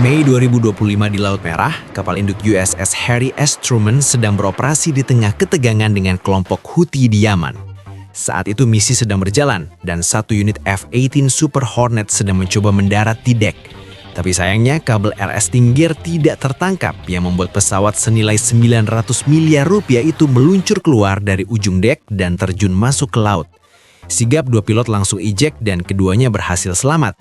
Mei 2025 di Laut Merah, kapal induk USS Harry S. Truman sedang beroperasi di tengah ketegangan dengan kelompok Houthi di Yaman. Saat itu misi sedang berjalan, dan satu unit F-18 Super Hornet sedang mencoba mendarat di dek. Tapi sayangnya kabel RS Tinggir tidak tertangkap yang membuat pesawat senilai 900 miliar rupiah itu meluncur keluar dari ujung dek dan terjun masuk ke laut. Sigap dua pilot langsung ejek dan keduanya berhasil selamat.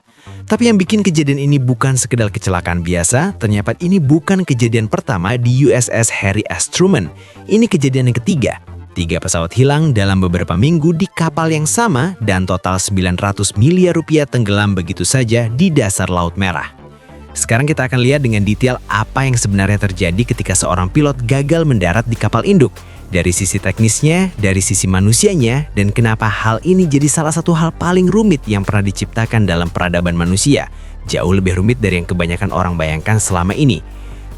Tapi yang bikin kejadian ini bukan sekedar kecelakaan biasa, ternyata ini bukan kejadian pertama di USS Harry S. Truman. Ini kejadian yang ketiga. 3 pesawat hilang dalam beberapa minggu di kapal yang sama dan total 900 miliar rupiah tenggelam begitu saja di dasar Laut Merah. Sekarang kita akan lihat dengan detail apa yang sebenarnya terjadi ketika seorang pilot gagal mendarat di kapal induk. Dari sisi teknisnya, dari sisi manusianya, dan kenapa hal ini jadi salah satu hal paling rumit yang pernah diciptakan dalam peradaban manusia. Jauh lebih rumit dari yang kebanyakan orang bayangkan selama ini.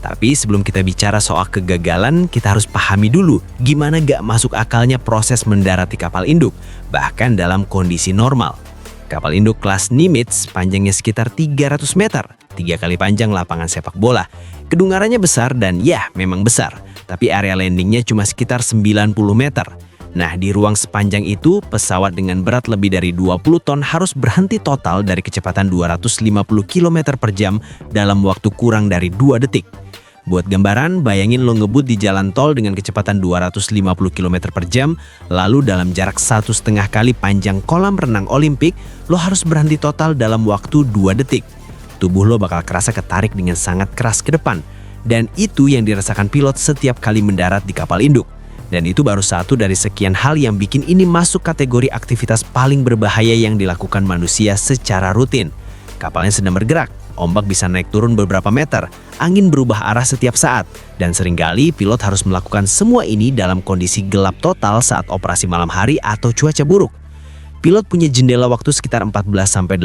Tapi sebelum kita bicara soal kegagalan, kita harus pahami dulu gimana gak masuk akalnya proses mendarat di kapal induk, bahkan dalam kondisi normal. Kapal induk kelas Nimitz panjangnya sekitar 300 meter, 3 kali panjang lapangan sepak bola. Kedungarannya besar dan ya, memang besar. Tapi area landingnya cuma sekitar 90 meter. Nah, di ruang sepanjang itu, pesawat dengan berat lebih dari 20 ton harus berhenti total dari kecepatan 250 km per jam dalam waktu kurang dari 2 detik. Buat gambaran, bayangin lo ngebut di jalan tol dengan kecepatan 250 km per jam, lalu dalam jarak 1,5 kali panjang kolam renang Olimpik, lo harus berhenti total dalam waktu 2 detik. Tubuh lo bakal kerasa ketarik dengan sangat keras ke depan. Dan itu yang dirasakan pilot setiap kali mendarat di kapal induk. Dan itu baru satu dari sekian hal yang bikin ini masuk kategori aktivitas paling berbahaya yang dilakukan manusia secara rutin. Kapalnya sedang bergerak, ombak bisa naik turun beberapa meter, angin berubah arah setiap saat, dan seringkali pilot harus melakukan semua ini dalam kondisi gelap total saat operasi malam hari atau cuaca buruk. Pilot punya jendela waktu sekitar 14-18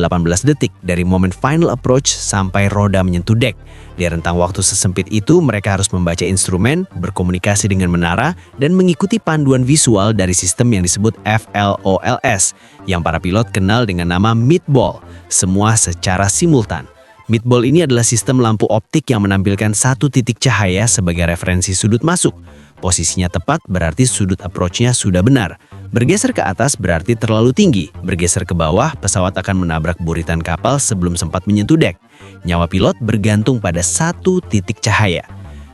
detik dari momen final approach sampai roda menyentuh dek. Di rentang waktu sesempit itu, mereka harus membaca instrumen, berkomunikasi dengan menara, dan mengikuti panduan visual dari sistem yang disebut FLOLS, yang para pilot kenal dengan nama meatball, semua secara simultan. Meatball ini adalah sistem lampu optik yang menampilkan satu titik cahaya sebagai referensi sudut masuk. Posisinya tepat berarti sudut approach-nya sudah benar. Bergeser ke atas berarti terlalu tinggi. Bergeser ke bawah, pesawat akan menabrak buritan kapal sebelum sempat menyentuh dek. Nyawa pilot bergantung pada satu titik cahaya.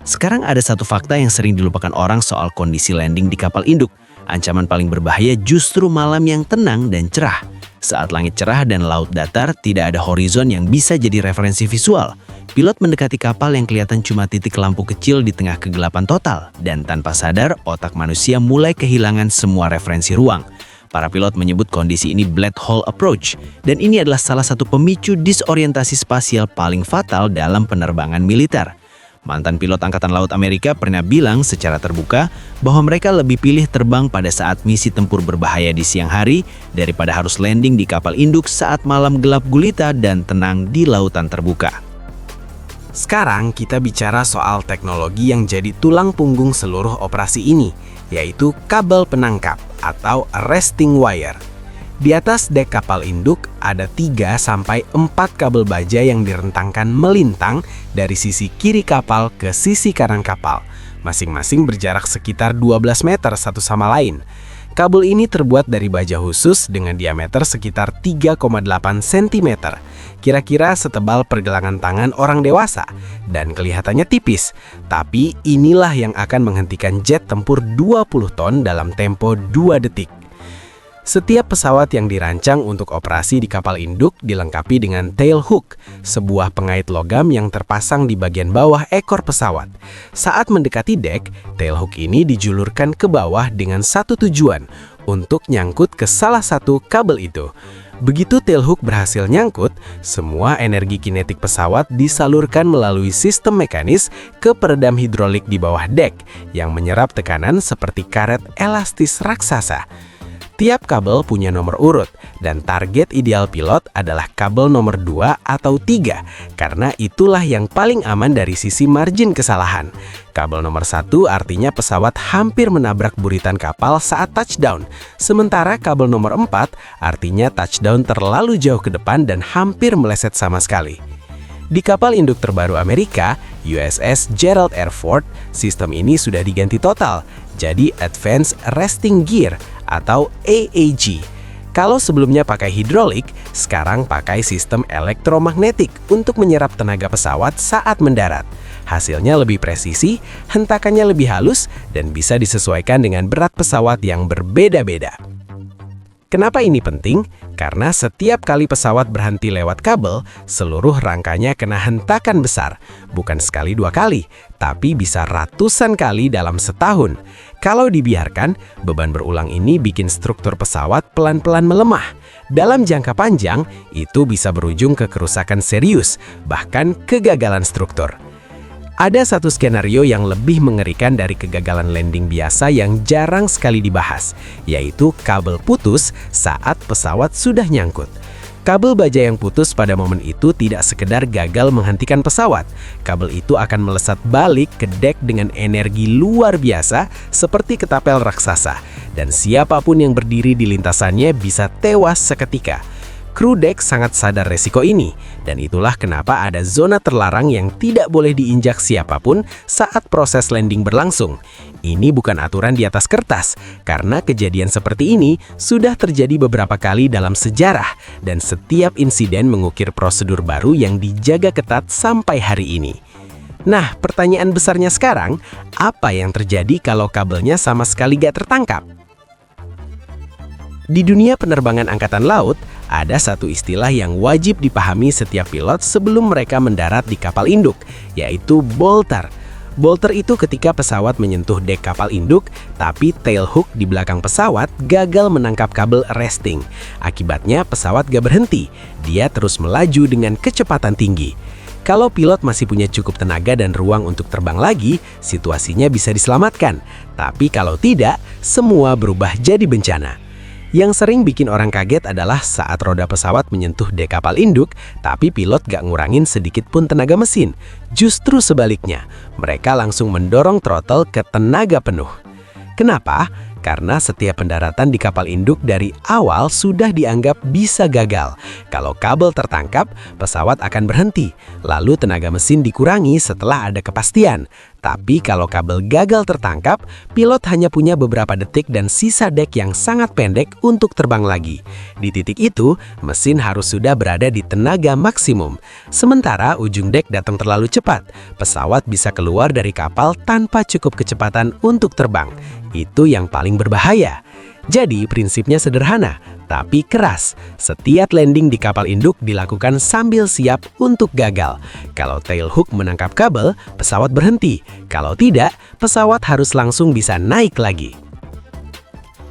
Sekarang ada satu fakta yang sering dilupakan orang soal kondisi landing di kapal induk. Ancaman paling berbahaya justru malam yang tenang dan cerah. Saat langit cerah dan laut datar, tidak ada horizon yang bisa jadi referensi visual. Pilot mendekati kapal yang kelihatan cuma titik lampu kecil di tengah kegelapan total. Dan tanpa sadar, otak manusia mulai kehilangan semua referensi ruang. Para pilot menyebut kondisi ini black hole approach. Dan ini adalah salah satu pemicu disorientasi spasial paling fatal dalam penerbangan militer. Mantan pilot Angkatan Laut Amerika pernah bilang secara terbuka bahwa mereka lebih pilih terbang pada saat misi tempur berbahaya di siang hari daripada harus landing di kapal induk saat malam gelap gulita dan tenang di lautan terbuka. Sekarang kita bicara soal teknologi yang jadi tulang punggung seluruh operasi ini, yaitu kabel penangkap atau arresting wire. Di atas dek kapal induk ada 3-4 kabel baja yang direntangkan melintang dari sisi kiri kapal ke sisi kanan kapal, masing-masing berjarak sekitar 12 meter satu sama lain. Kabel ini terbuat dari baja khusus dengan diameter sekitar 3,8 cm, kira-kira setebal pergelangan tangan orang dewasa, dan kelihatannya tipis. Tapi inilah yang akan menghentikan jet tempur 20 ton dalam tempo 2 detik. Setiap pesawat yang dirancang untuk operasi di kapal induk dilengkapi dengan tail hook, sebuah pengait logam yang terpasang di bagian bawah ekor pesawat. Saat mendekati dek, tail hook ini dijulurkan ke bawah dengan satu tujuan, untuk nyangkut ke salah satu kabel itu. Begitu tail hook berhasil nyangkut, semua energi kinetik pesawat disalurkan melalui sistem mekanis ke peredam hidrolik di bawah dek, yang menyerap tekanan seperti karet elastis raksasa. Tiap kabel punya nomor urut, dan target ideal pilot adalah kabel nomor 2 atau 3, karena itulah yang paling aman dari sisi margin kesalahan. Kabel nomor 1 artinya pesawat hampir menabrak buritan kapal saat touchdown, sementara kabel nomor 4 artinya touchdown terlalu jauh ke depan dan hampir meleset sama sekali. Di kapal induk terbaru Amerika, USS Gerald R. Ford, sistem ini sudah diganti total, jadi Advanced Resting Gear atau AAG. Kalau sebelumnya pakai hidrolik, sekarang pakai sistem elektromagnetik untuk menyerap tenaga pesawat saat mendarat. Hasilnya lebih presisi, hentakannya lebih halus, dan bisa disesuaikan dengan berat pesawat yang berbeda-beda. Kenapa ini penting? Karena setiap kali pesawat berhenti lewat kabel, seluruh rangkanya kena hentakan besar. Bukan sekali dua kali, tapi bisa ratusan kali dalam setahun. Kalau dibiarkan, beban berulang ini bikin struktur pesawat pelan-pelan melemah. Dalam jangka panjang, itu bisa berujung ke kerusakan serius, bahkan kegagalan struktur. Ada satu skenario yang lebih mengerikan dari kegagalan landing biasa yang jarang sekali dibahas, yaitu kabel putus saat pesawat sudah nyangkut. Kabel baja yang putus pada momen itu tidak sekedar gagal menghentikan pesawat. Kabel itu akan melesat balik ke dek dengan energi luar biasa seperti ketapel raksasa, dan siapapun yang berdiri di lintasannya bisa tewas seketika. Kru dek sangat sadar resiko ini, dan itulah kenapa ada zona terlarang yang tidak boleh diinjak siapapun saat proses landing berlangsung. Ini bukan aturan di atas kertas, karena kejadian seperti ini sudah terjadi beberapa kali dalam sejarah, dan setiap insiden mengukir prosedur baru yang dijaga ketat sampai hari ini. Nah, pertanyaan besarnya sekarang, apa yang terjadi kalau kabelnya sama sekali gak tertangkap? Di dunia penerbangan angkatan laut, ada satu istilah yang wajib dipahami setiap pilot sebelum mereka mendarat di kapal induk, yaitu bolter. Bolter itu ketika pesawat menyentuh dek kapal induk, tapi tail hook di belakang pesawat gagal menangkap kabel resting. Akibatnya pesawat gak berhenti, dia terus melaju dengan kecepatan tinggi. Kalau pilot masih punya cukup tenaga dan ruang untuk terbang lagi, situasinya bisa diselamatkan. Tapi kalau tidak, semua berubah jadi bencana. Yang sering bikin orang kaget adalah saat roda pesawat menyentuh dek kapal induk, tapi pilot gak ngurangin sedikit pun tenaga mesin. Justru sebaliknya, mereka langsung mendorong throttle ke tenaga penuh. Kenapa? Karena setiap pendaratan di kapal induk dari awal sudah dianggap bisa gagal. Kalau kabel tertangkap, pesawat akan berhenti, lalu tenaga mesin dikurangi setelah ada kepastian. Tapi kalau kabel gagal tertangkap, pilot hanya punya beberapa detik dan sisa dek yang sangat pendek untuk terbang lagi. Di titik itu, mesin harus sudah berada di tenaga maksimum. Sementara ujung dek datang terlalu cepat, pesawat bisa keluar dari kapal tanpa cukup kecepatan untuk terbang. Itu yang paling berbahaya. Jadi prinsipnya sederhana, tapi keras. Setiap landing di kapal induk dilakukan sambil siap untuk gagal. Kalau tail hook menangkap kabel, pesawat berhenti. Kalau tidak, pesawat harus langsung bisa naik lagi.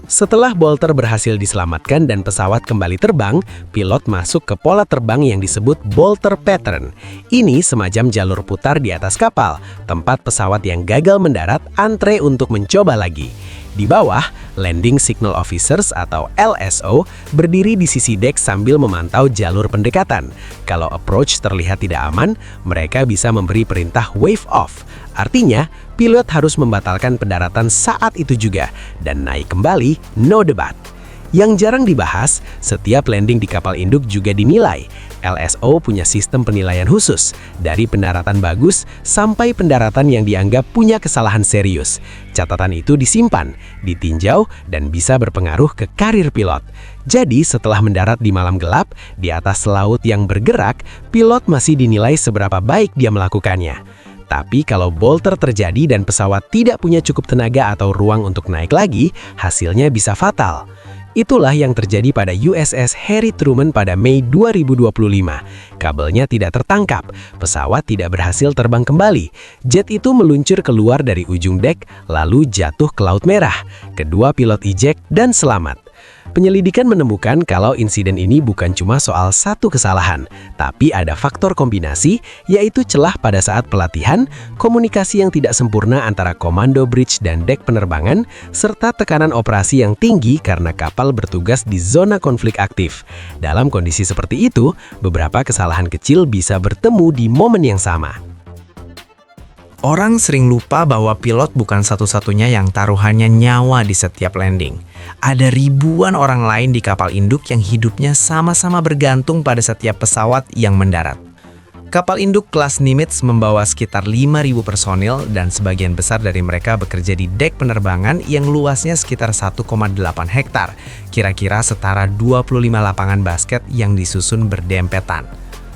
Setelah bolter berhasil diselamatkan dan pesawat kembali terbang, pilot masuk ke pola terbang yang disebut bolter pattern. Ini semacam jalur putar di atas kapal, tempat pesawat yang gagal mendarat antre untuk mencoba lagi. Di bawah, Landing Signal Officers atau LSO berdiri di sisi dek sambil memantau jalur pendekatan. Kalau approach terlihat tidak aman, mereka bisa memberi perintah wave off. Artinya, pilot harus membatalkan pendaratan saat itu juga dan naik kembali, no debat. Yang jarang dibahas, setiap landing di kapal induk juga dinilai. LSO punya sistem penilaian khusus, dari pendaratan bagus sampai pendaratan yang dianggap punya kesalahan serius. Catatan itu disimpan, ditinjau, dan bisa berpengaruh ke karir pilot. Jadi setelah mendarat di malam gelap, di atas laut yang bergerak, pilot masih dinilai seberapa baik dia melakukannya. Tapi kalau bolter terjadi dan pesawat tidak punya cukup tenaga atau ruang untuk naik lagi, hasilnya bisa fatal. Itulah yang terjadi pada USS Harry Truman pada Mei 2025. Kabelnya tidak tertangkap, pesawat tidak berhasil terbang kembali. Jet itu meluncur keluar dari ujung dek, lalu jatuh ke Laut Merah. Kedua pilot ejek dan selamat. Penyelidikan menemukan kalau insiden ini bukan cuma soal satu kesalahan, tapi ada faktor kombinasi, yaitu celah pada saat pelatihan, komunikasi yang tidak sempurna antara komando bridge dan dek penerbangan, serta tekanan operasi yang tinggi karena kapal bertugas di zona konflik aktif. Dalam kondisi seperti itu, beberapa kesalahan kecil bisa bertemu di momen yang sama. Orang sering lupa bahwa pilot bukan satu-satunya yang taruhannya nyawa di setiap landing. Ada ribuan orang lain di kapal induk yang hidupnya sama-sama bergantung pada setiap pesawat yang mendarat. Kapal induk kelas Nimitz membawa sekitar 5.000 personil dan sebagian besar dari mereka bekerja di dek penerbangan yang luasnya sekitar 1,8 hektar, kira-kira setara 25 lapangan basket yang disusun berdempetan.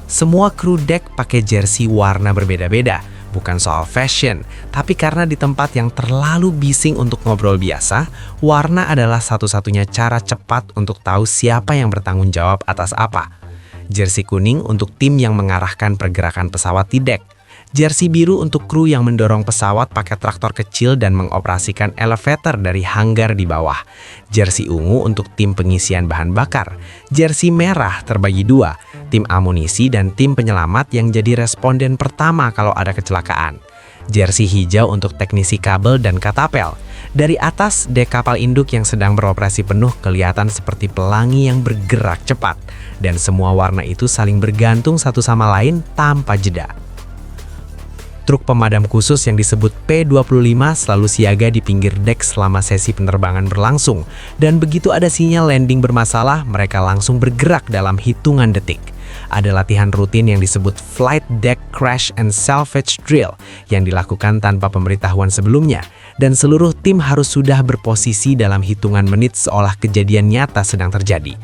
Semua kru dek pakai jersey warna berbeda-beda, bukan soal fashion, tapi karena di tempat yang terlalu bising untuk ngobrol biasa, warna adalah satu-satunya cara cepat untuk tahu siapa yang bertanggung jawab atas apa. Jersey kuning untuk tim yang mengarahkan pergerakan pesawat di dek. Jersey biru untuk kru yang mendorong pesawat pakai traktor kecil dan mengoperasikan elevator dari hanggar di bawah. Jersey ungu untuk tim pengisian bahan bakar. Jersey merah terbagi dua, tim amunisi dan tim penyelamat yang jadi responden pertama kalau ada kecelakaan. Jersey hijau untuk teknisi kabel dan katapel. Dari atas, dek kapal induk yang sedang beroperasi penuh kelihatan seperti pelangi yang bergerak cepat. Dan semua warna itu saling bergantung satu sama lain tanpa jeda. Truk pemadam khusus yang disebut P25 selalu siaga di pinggir dek selama sesi penerbangan berlangsung. Dan begitu ada sinyal landing bermasalah, mereka langsung bergerak dalam hitungan detik. Ada latihan rutin yang disebut Flight Deck Crash and Salvage Drill yang dilakukan tanpa pemberitahuan sebelumnya. Dan seluruh tim harus sudah berposisi dalam hitungan menit seolah kejadian nyata sedang terjadi.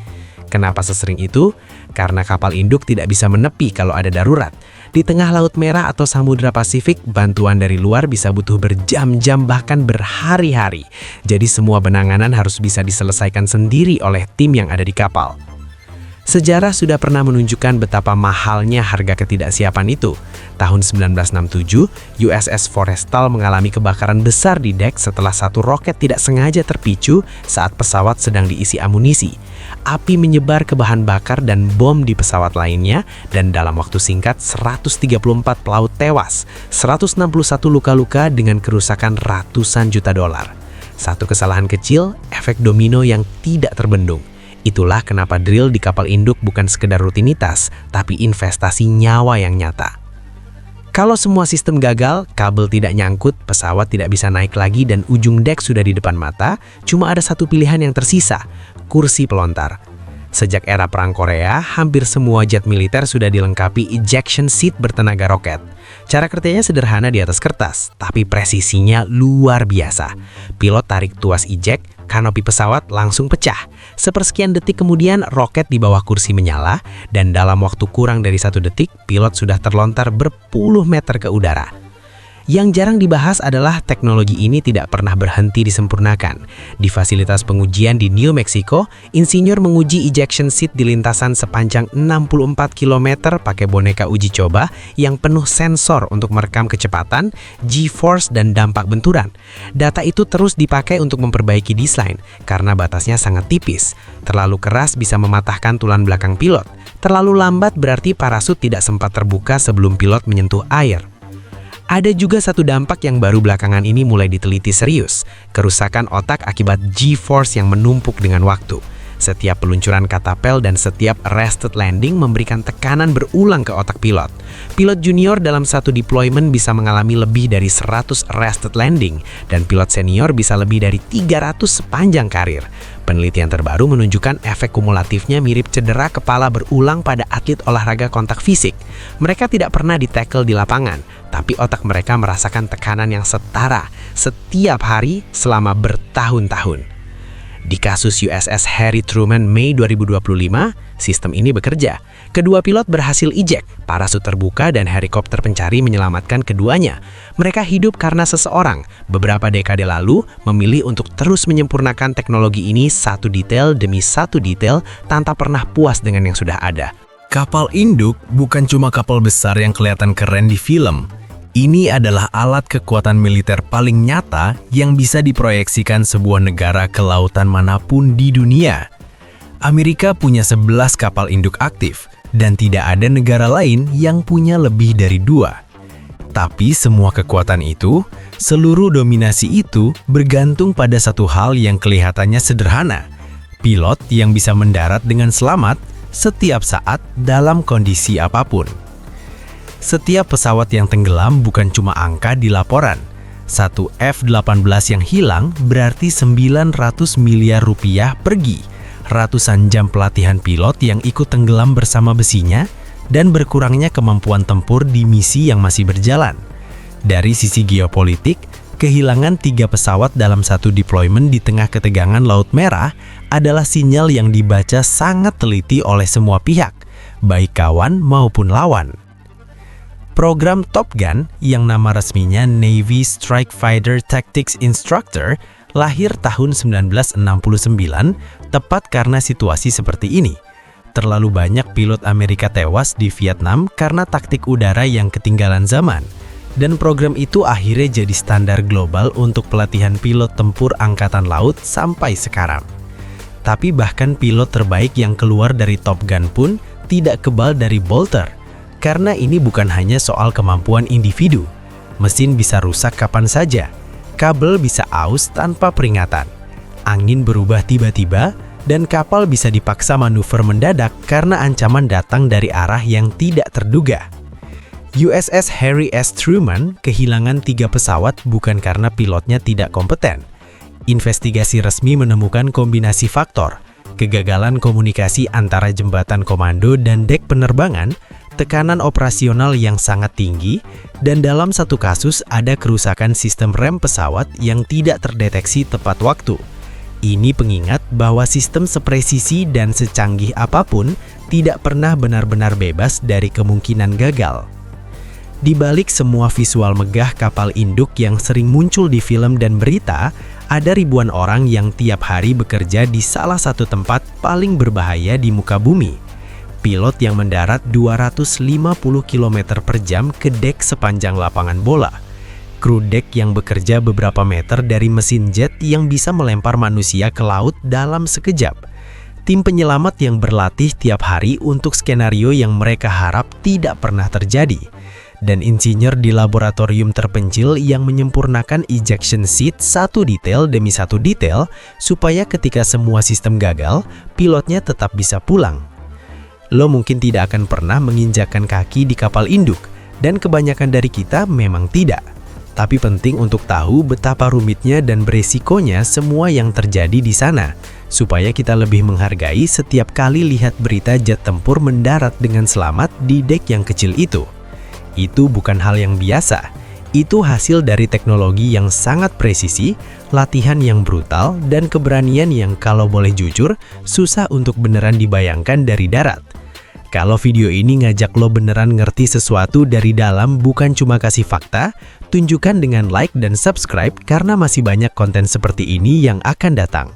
Kenapa sesering itu? Karena kapal induk tidak bisa menepi kalau ada darurat. Di tengah Laut Merah atau Samudra Pasifik, bantuan dari luar bisa butuh berjam-jam bahkan berhari-hari. Jadi semua penanganan harus bisa diselesaikan sendiri oleh tim yang ada di kapal. Sejarah sudah pernah menunjukkan betapa mahalnya harga ketidaksiapan itu. Tahun 1967, USS Forrestal mengalami kebakaran besar di dek setelah satu roket tidak sengaja terpicu saat pesawat sedang diisi amunisi. Api menyebar ke bahan bakar dan bom di pesawat lainnya, dan dalam waktu singkat 134 pelaut tewas, 161 luka-luka dengan kerusakan ratusan juta dolar. Satu kesalahan kecil, efek domino yang tidak terbendung. Itulah kenapa drill di kapal induk bukan sekedar rutinitas, tapi investasi nyawa yang nyata. Kalau semua sistem gagal, kabel tidak nyangkut, pesawat tidak bisa naik lagi dan ujung dek sudah di depan mata, cuma ada satu pilihan yang tersisa, kursi pelontar. Sejak era Perang Korea, hampir semua jet militer sudah dilengkapi ejection seat bertenaga roket. Cara kerjanya sederhana di atas kertas, tapi presisinya luar biasa. Pilot tarik tuas eject, kanopi pesawat langsung pecah. Sepersekian detik kemudian, roket di bawah kursi menyala, dan dalam waktu kurang dari 1 detik, pilot sudah terlontar berpuluh meter ke udara. Yang jarang dibahas adalah teknologi ini tidak pernah berhenti disempurnakan. Di fasilitas pengujian di New Mexico, insinyur menguji ejection seat di lintasan sepanjang 64 km pakai boneka uji coba yang penuh sensor untuk merekam kecepatan, G-force, dan dampak benturan. Data itu terus dipakai untuk memperbaiki desain karena batasnya sangat tipis. Terlalu keras bisa mematahkan tulang belakang pilot. Terlalu lambat berarti parasut tidak sempat terbuka sebelum pilot menyentuh air. Ada juga satu dampak yang baru belakangan ini mulai diteliti serius, kerusakan otak akibat G-force yang menumpuk dengan waktu. Setiap peluncuran katapel dan setiap arrested landing memberikan tekanan berulang ke otak pilot. Pilot junior dalam satu deployment bisa mengalami lebih dari 100 arrested landing, dan pilot senior bisa lebih dari 300 sepanjang karir. Penelitian terbaru menunjukkan efek kumulatifnya mirip cedera kepala berulang pada atlet olahraga kontak fisik. Mereka tidak pernah di-tackle di lapangan, tapi otak mereka merasakan tekanan yang setara setiap hari selama bertahun-tahun. Di kasus USS Harry Truman Mei 2025, sistem ini bekerja. Kedua pilot berhasil eject, parasut terbuka dan helikopter pencari menyelamatkan keduanya. Mereka hidup karena seseorang, beberapa dekade lalu, memilih untuk terus menyempurnakan teknologi ini satu detail demi satu detail tanpa pernah puas dengan yang sudah ada. Kapal induk bukan cuma kapal besar yang kelihatan keren di film. Ini adalah alat kekuatan militer paling nyata yang bisa diproyeksikan sebuah negara ke lautan manapun di dunia. Amerika punya 11 kapal induk aktif, dan tidak ada negara lain yang punya lebih dari 2. Tapi semua kekuatan itu, seluruh dominasi itu bergantung pada satu hal yang kelihatannya sederhana. Pilot yang bisa mendarat dengan selamat setiap saat dalam kondisi apapun. Setiap pesawat yang tenggelam bukan cuma angka di laporan. Satu F-18 yang hilang berarti 900 miliar rupiah pergi. Ratusan jam pelatihan pilot yang ikut tenggelam bersama besinya, dan berkurangnya kemampuan tempur di misi yang masih berjalan. Dari sisi geopolitik, kehilangan 3 pesawat dalam satu deployment di tengah ketegangan Laut Merah adalah sinyal yang dibaca sangat teliti oleh semua pihak, baik kawan maupun lawan. Program Top Gun, yang nama resminya Navy Strike Fighter Tactics Instructor, lahir tahun 1969, tepat karena situasi seperti ini. Terlalu banyak pilot Amerika tewas di Vietnam karena taktik udara yang ketinggalan zaman. Dan program itu akhirnya jadi standar global untuk pelatihan pilot tempur Angkatan Laut sampai sekarang. Tapi bahkan pilot terbaik yang keluar dari Top Gun pun tidak kebal dari bolter. Karena ini bukan hanya soal kemampuan individu. Mesin bisa rusak kapan saja. Kabel bisa aus tanpa peringatan. Angin berubah tiba-tiba, dan kapal bisa dipaksa manuver mendadak karena ancaman datang dari arah yang tidak terduga. USS Harry S. Truman kehilangan 3 pesawat bukan karena pilotnya tidak kompeten. Investigasi resmi menemukan kombinasi faktor, kegagalan komunikasi antara jembatan komando dan dek penerbangan, tekanan operasional yang sangat tinggi, dan dalam satu kasus ada kerusakan sistem rem pesawat yang tidak terdeteksi tepat waktu. Ini pengingat bahwa sistem sepresisi dan secanggih apapun tidak pernah benar-benar bebas dari kemungkinan gagal. Di balik semua visual megah kapal induk yang sering muncul di film dan berita, ada ribuan orang yang tiap hari bekerja di salah satu tempat paling berbahaya di muka bumi. Pilot yang mendarat 250 km per jam ke dek sepanjang lapangan bola. Kru dek yang bekerja beberapa meter dari mesin jet yang bisa melempar manusia ke laut dalam sekejap. Tim penyelamat yang berlatih tiap hari untuk skenario yang mereka harap tidak pernah terjadi. Dan insinyur di laboratorium terpencil yang menyempurnakan ejection seat satu detail demi satu detail supaya ketika semua sistem gagal, pilotnya tetap bisa pulang. Lo mungkin tidak akan pernah menginjakkan kaki di kapal induk, dan kebanyakan dari kita memang tidak. Tapi penting untuk tahu betapa rumitnya dan beresikonya semua yang terjadi di sana, supaya kita lebih menghargai setiap kali lihat berita jet tempur mendarat dengan selamat di dek yang kecil itu. Itu bukan hal yang biasa. Itu hasil dari teknologi yang sangat presisi, latihan yang brutal, dan keberanian yang kalau boleh jujur, susah untuk beneran dibayangkan dari darat. Kalau video ini ngajak lo beneran ngerti sesuatu dari dalam bukan cuma kasih fakta, tunjukkan dengan like dan subscribe karena masih banyak konten seperti ini yang akan datang.